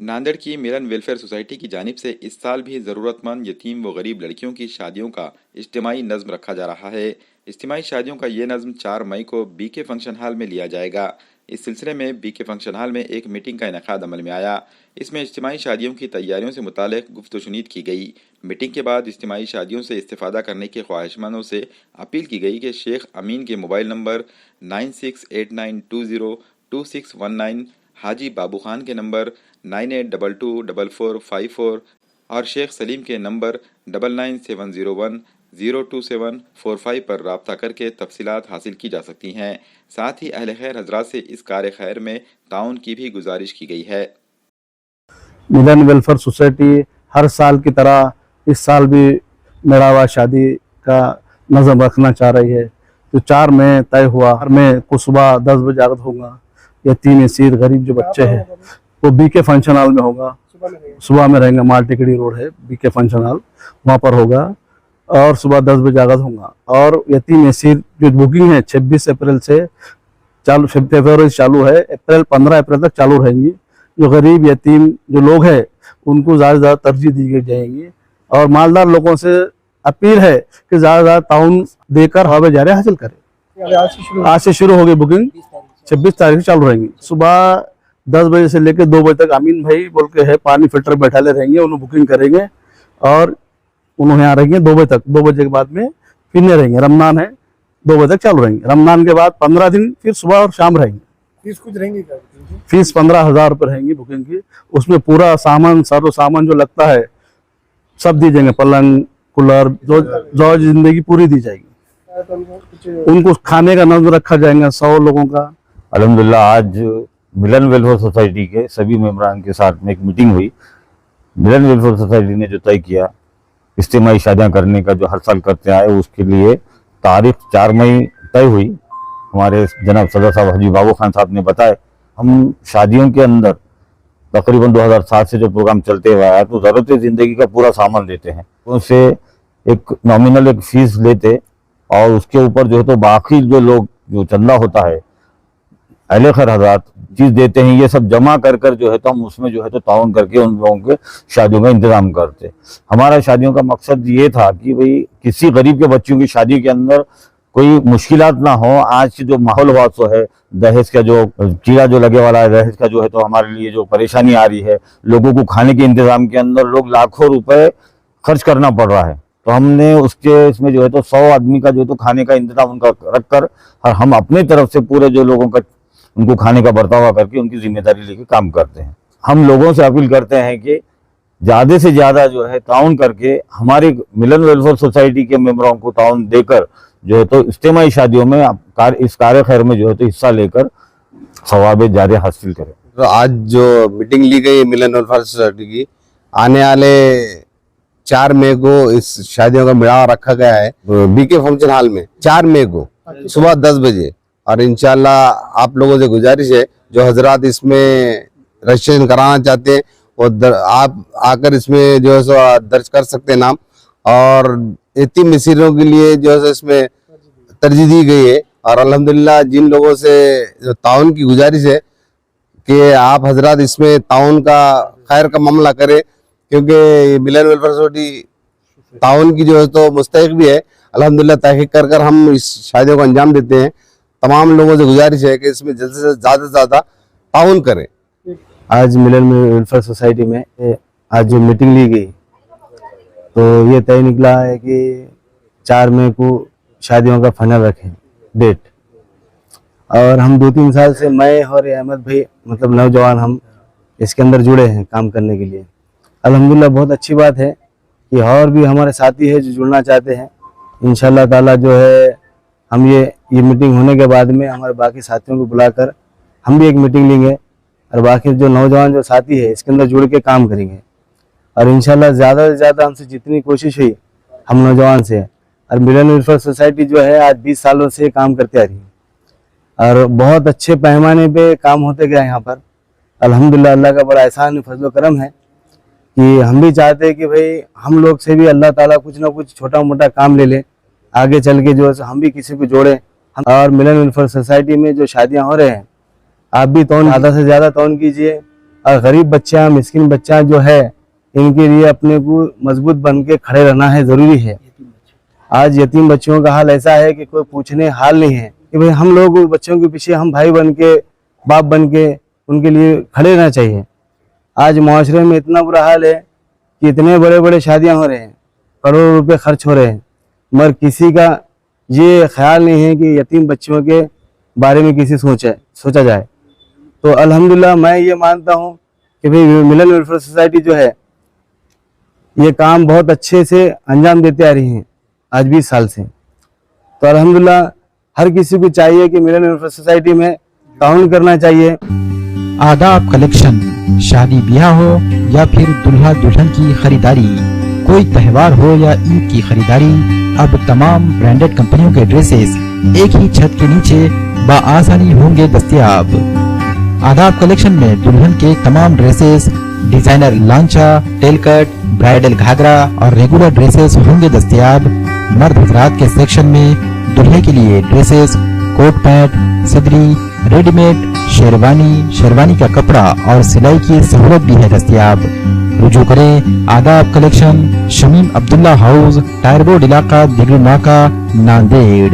नांदेड़ की मिलन welfare society की जानिब से इस साल भी ज़रूरतमंद यतीम व गरीब लड़कियों की शादियों का इज्तिमाई नज़्म रखा जा रहा है। इज्तिमाई शादियों का ये नज़्म 4 मई को बीके फंक्शन हॉल में लिया जाएगा। इस सिलसिले में बीके फंक्शन हॉल में एक मीटिंग का इनेकाद अमल में आया। इसमें इज्तिमाई शादियों की तैयारियों से मुतालिक गुफ्तशुनीद की गई। मीटिंग के बाद इज्तिमाई शादियों से इस्तिफादा करने के ख्वाहिशमंदों से अपील की गई कि शेख अमीन के मोबाइल नंबर 9689202619, हाजी बाबू खान के नंबर 98224454 और शेख सलीम के नंबर 9970102745 पर राब्ता करके तफसीलात हासिल की जा सकती हैं। साथ ही अहले खैर हजरात से इस कार्य खैर में ताउन की भी गुजारिश की गई है। मिलन वेलफेयर सोसाइटी हर साल की तरह इस साल भी मेड़ावा शादी का नज़म रखना चाह रही है। जो 4 मई तय हुआ, हर में को सुबह 10 बजे आगत होगा। यतीम यसीर गरीब जो बच्चे हैं वो बीके फंक्शन हॉल में होगा। सुबह में रहेंगे, माल टिकड़ी रोड है बीके फंक्शन हॉल, वहाँ पर होगा और सुबह 10 बजे आगत होगा। और यतीम यसीर जो बुकिंग है 26 अप्रैल से चालू, फरवरी से चालू है, 15 अप्रैल तक चालू रहेंगी। जो गरीब यतीम जो लोग हैं उनको ज़्यादा तरजीह दी जाएंगी और मालदार लोगों से अपील है कि ज़्यादा ताउन देकर हवा जारी हासिल करें। आज से शुरू होगी बुकिंग, 26 तारीख से चालू रहेंगी। सुबह 10 बजे से लेकर 2 बजे तक अमीन भाई बोल के है पानी फिल्टर बैठाले रहेंगे, उन्हें बुकिंग करेंगे और उन्होंने यहाँ रहेंगे 2 बजे तक। 2 बजे के बाद में फिर नहीं रहेंगे, रमजान है 2 बजे तक चालू रहेंगे। रमजान के बाद 15 दिन फिर सुबह और शाम रहेंगे। फीस कुछ रहेंगी क्या? फीस 15,000 रुपये रहेंगी बुकिंग की। उसमें पूरा सामान, सर्व सामान जो लगता है सब दी जाएंगे, पलंग कूलर जो जिंदगी पूरी दी जाएगी। उनको खाने का नज़म रखा जाएगा 100 लोगों का। अल्हम्दुलिल्लाह आज मिलन वेलफेयर सोसाइटी के सभी मेंबरान के साथ में एक मीटिंग हुई। मिलन वेलफेयर सोसाइटी ने जो तय किया इज्तिमाई शादियां करने का, जो हर साल करते आए, उसके लिए तारीख 4 मई तय हुई। हमारे जनाब सदर साहब हाजी बाबू खान साहब ने बताया, हम शादियों के अंदर तकरीबन 2007 से जो प्रोग्राम चलते हुए आया तो ज़रूरत ज़िंदगी का पूरा सामान देते हैं। उनसे एक नॉमिनल एक फीस लेते और उसके ऊपर जो है तो बाकी जो लोग जो चंदा होता है अहले खैर हज़रात चीज़ देते हैं, ये सब जमा कर कर जो है तो हम उसमें जो है तो ताउन करके उन लोगों के शादियों का इंतज़ाम करते। हमारा शादियों का मकसद ये था कि भाई किसी गरीब के बच्चों की शादी के अंदर कोई मुश्किलात ना हो। आज जो माहौल हुआ सो है, दहेज का जो कीड़ा जो लगे वाला है, दहेज का जो है तो हमारे लिए जो परेशानी आ रही है, लोगों को खाने के इंतज़ाम के अंदर लोग लाखों रुपए खर्च करना पड़ रहा है। तो हमने उसके इसमें जो है तो 100 आदमी का जो है तो खाने का इंतजाम उनका रख कर और हम अपने तरफ से पूरे जो लोगों का उनको खाने का बर्तावा करके उनकी जिम्मेदारी लेके काम करते हैं। हम लोगों से अपील करते हैं कि ज़्यादा से ज़्यादा जो है ताउन करके हमारे मिलन वेलफेयर सोसाइटी के मेंबरों को ताउन देकर जो है तो इज्तिमाई शादियों में इस कार्य खैर में जो है तो हिस्सा लेकर सवाब जारी हासिल करें। तो आज जो मीटिंग ली गई मिलन वेलफेयर सोसाइटी की, आने वाले 4 मई को इस शादियों का मेड़ा रखा गया है बीके फंक्शन हॉल में 4 मई को सुबह 10 बजे। और इंशाल्लाह आप लोगों से गुजारिश है जो हजरात इसमें रजिस्ट्रेशन कराना चाहते हैं वो आप आकर इसमें जो है सो दर्ज कर सकते हैं नाम। और यतीम यसीरों के लिए जो है इसमें तरजीह दी गई है। और अल्हम्दुलिल्लाह जिन लोगों से जो ताउन की गुजारिश है कि आप हजरात इसमें ताउन का खैर का मामला करें, क्योंकि मिलन वेलफेयर सोसाइटी ताउन की जो है तो मुस्तहिक भी है। अल्हम्दुलिल्लाह तहकीक कर कर हम इस शादियों को अंजाम देते हैं। तमाम लोगों से गुजारिश है कि इसमें जल्द से ज़्यादा ताउन करें। आज मिलन वेलफेयर सोसाइटी में आज जो मीटिंग ली गई तो ये तय निकला है कि 4 मई को शादियों का फाइनल रखें डेट। और हम 2-3 साल से मैं और अहमद भाई मतलब नौजवान हम इसके अंदर जुड़े हैं काम करने के लिए। अल्हम्दुलिल्लाह बहुत अच्छी बात है कि और भी हमारे साथी है जो जुड़ना चाहते हैं। इंशाल्लाह ताला जो है हम ये मीटिंग होने के बाद में हमारे बाकी साथियों को बुलाकर हम भी एक मीटिंग लेंगे और बाकी जो नौजवान जो साथी है इसके अंदर जुड़ के काम करेंगे। और इंशाल्लाह ज़्यादा से ज़्यादा हमसे जितनी कोशिश हुई हम नौजवान से। और मिलन वेलफेयर सोसाइटी जो है आज 20 सालों से काम करते आ रही है और बहुत अच्छे पैमाने पे काम होते गया यहाँ पर। अल्हम्दुलिल्लाह अल्लाह का बड़ा एहसान फजल करम है कि हम भी चाहते हैं कि भाई हम लोग से भी अल्लाह ताला कुछ ना कुछ छोटा मोटा काम ले ले, आगे चल के जो है हम भी किसी को जोड़ें। और मिलन वेलफेयर सोसाइटी में जो शादियाँ हो रहे हैं आप भी तौन ज़्यादा से ज़्यादा तौन कीजिए और गरीब बच्चा मिस्किन बच्चा जो है इनके लिए अपने को मजबूत बन के खड़े रहना है, ज़रूरी है। आज यतीम बच्चों का हाल ऐसा है कि कोई पूछने हाल नहीं है कि भाई हम लोग बच्चों के पीछे हम भाई बन के बाप बन के उनके लिए खड़े रहना चाहिए। आज मुआशरे में इतना बुरा हाल है कि इतने बड़े बड़े शादियां हो रहे हैं, करोड़ों रुपए खर्च हो रहे हैं, मगर किसी का ये ख्याल नहीं है कि यतीम बच्चों के बारे में किसी सोचा जाए। तो अल्हम्दुलिल्लाह मैं ये मानता हूँ कि भाई मिलन वेलफेयर सोसाइटी जो है ये काम बहुत अच्छे से अंजाम देते आ रही है आज 20 साल से। तो अल्हम्दुलिल्लाह हर किसी को चाहिए कि मिलन वेलफेयर सोसाइटी में ताउन करना चाहिए। आदाब कलेक्शन, शादी ब्याह हो या फिर दुल्हा दुल्हन की खरीदारी, कोई त्यौहार हो या ईद की खरीदारी, अब तमाम ब्रांडेड कंपनियों के ड्रेसेस एक ही छत के नीचे बआसानी होंगे दस्तयाब। आदाब कलेक्शन में दुल्हन के तमाम ड्रेसेस, डिजाइनर लांचा, टेल कट, ब्राइडल घाघरा और रेगुलर ड्रेसेस होंगे दस्तयाब। मर्द हजरात के सेक्शन में दुल्हे के लिए ड्रेसेस, कोट पैंट, सदरी, रेडीमेड, शेरवानी का कपड़ा और सिलाई की सहूलत भी है दस्तयाब। रुजू करें आदाब collection, Shamim Abdullah house, tyre board इलाका, दिगरी नाका, नांदेड़।